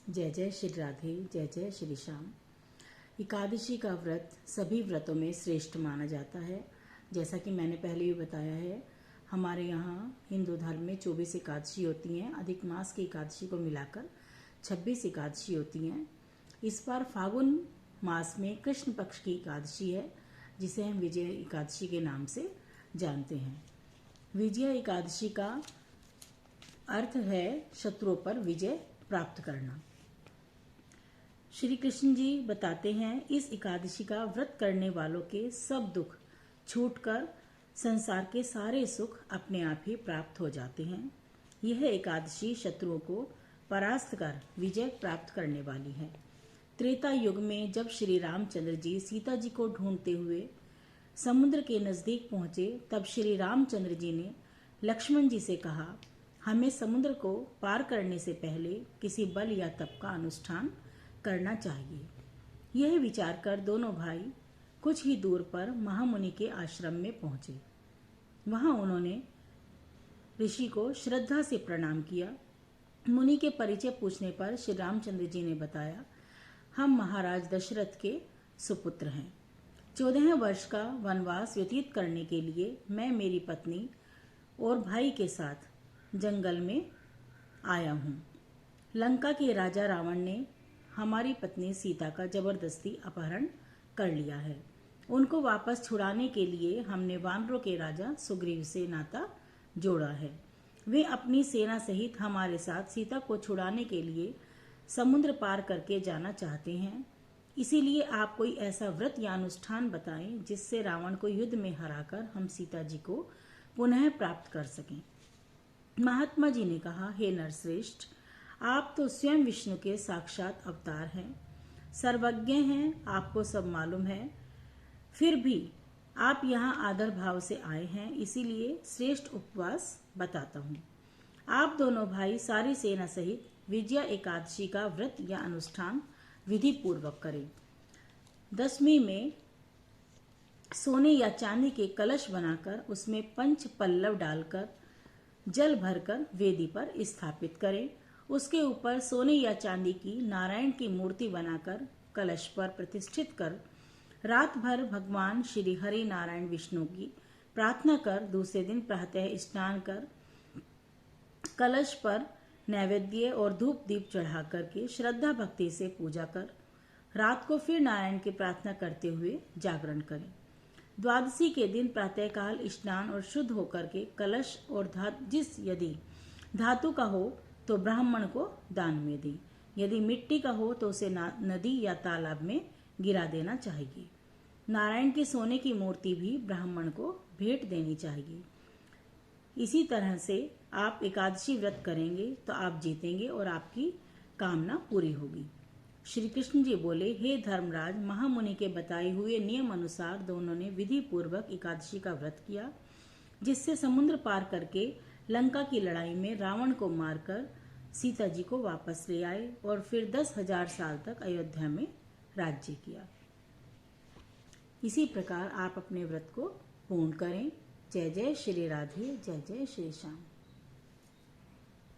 जय जय श्री राधे, जय जय श्री श्याम। एकादशी का व्रत सभी व्रतों में श्रेष्ठ माना जाता है। जैसा कि मैंने पहले भी बताया है, हमारे यहाँ हिंदू धर्म में 24 एकादशी होती हैं। अधिक मास की एकादशी को मिलाकर 26 एकादशी होती हैं। इस बार फागुन मास में कृष्ण पक्ष की एकादशी है, जिसे हम विजय एकादशी के नाम से जानते हैं। विजय एकादशी का अर्थ है शत्रुओं पर विजय प्राप्त करना। श्री कृष्ण जी बताते हैं, इस एकादशी का व्रत करने वालों के सब दुख छूटकर संसार के सारे सुख अपने आप ही प्राप्त हो जाते हैं। यह एकादशी शत्रुओं को परास्त कर विजय प्राप्त करने वाली है। त्रेता युग में जब श्री रामचंद्र जी सीता जी को ढूंढते हुए समुद्र के नजदीक पहुंचे, तब श्री रामचंद्र जी ने लक्ष्मण जी से कहा, हमें समुद्र को पार करने से पहले किसी बल या तप का अनुष्ठान करना चाहिए। यह विचार कर दोनों भाई कुछ ही दूर पर महामुनि के आश्रम में पहुंचे। वहां उन्होंने ऋषि को श्रद्धा से प्रणाम किया। मुनि के परिचय पूछने पर श्री रामचंद्र जी ने बताया, हम महाराज दशरथ के सुपुत्र हैं। 14 वर्ष का वनवास व्यतीत करने के लिए मैं मेरी पत्नी और भाई के साथ जंगल में आया हूँ। लंका के राजा रावण ने हमारी पत्नी सीता का जबरदस्ती अपहरण कर लिया है। उनको वापस छुड़ाने के लिए हमने वानरों के राजा सुग्रीव से नाता जोड़ा है। वे अपनी सेना सहित हमारे साथ सीता को छुड़ाने के लिए समुद्र पार करके जाना चाहते हैं। इसीलिए आप कोई ऐसा व्रत या अनुष्ठान बताएं जिससे रावण को युद्ध में हराकर हम सीता जी को पुनः प्राप्त कर सकें। महात्मा जी ने कहा, हे नरश्रेष्ठ, आप तो स्वयं विष्णु के साक्षात अवतार हैं, सर्वज्ञ हैं, आपको सब मालूम है। फिर भी आप यहाँ आदर भाव से आए हैं, इसीलिए श्रेष्ठ उपवास बताता हूँ। आप दोनों भाई सारी सेना सहित विजया एकादशी का व्रत या अनुष्ठान विधि पूर्वक करें। दशमी में सोने या चांदी के कलश बनाकर उसमें पंच पल्लव डालकर जल भरकर वेदी पर स्थापित करें। उसके ऊपर सोने या चांदी की नारायण की मूर्ति बनाकर कलश पर प्रतिष्ठित कर रात भर भगवान श्री हरि नारायण विष्णु की प्रार्थना कर दूसरे दिन प्रातः स्नान कर कलश पर नैवेद्य और धूप दीप चढ़ा करके श्रद्धा भक्ति से पूजा कर रात को फिर नारायण की प्रार्थना करते हुए जागरण करें। द्वादशी के दिन प्रातःकाल स्नान और शुद्ध होकर के कलश और यदि धातु का हो तो ब्राह्मण को दान में दें। यदि मिट्टी का हो तो उसे नदी या तालाब में गिरा देना चाहिए। नारायण की सोने की मूर्ति भी ब्राह्मण को भेंट देनी चाहिए। इसी तरह से आप एकादशी व्रत करेंगे तो आप जीतेंगे और आपकी कामना पूरी होगी। श्री कृष्ण जी बोले, हे धर्मराज, महामुनि के बताए हुए नियम अनुसार दोनों ने विधि पूर्वक एकादशी का व्रत किया, जिससे समुद्र पार करके लंका की लड़ाई में रावण को मारकर सीता जी को वापस ले आए और फिर 10,000 साल तक अयोध्या में राज्य किया। इसी प्रकार आप अपने व्रत को पूर्ण करें। जय जय श्री राधे, जय जय श्री श्याम।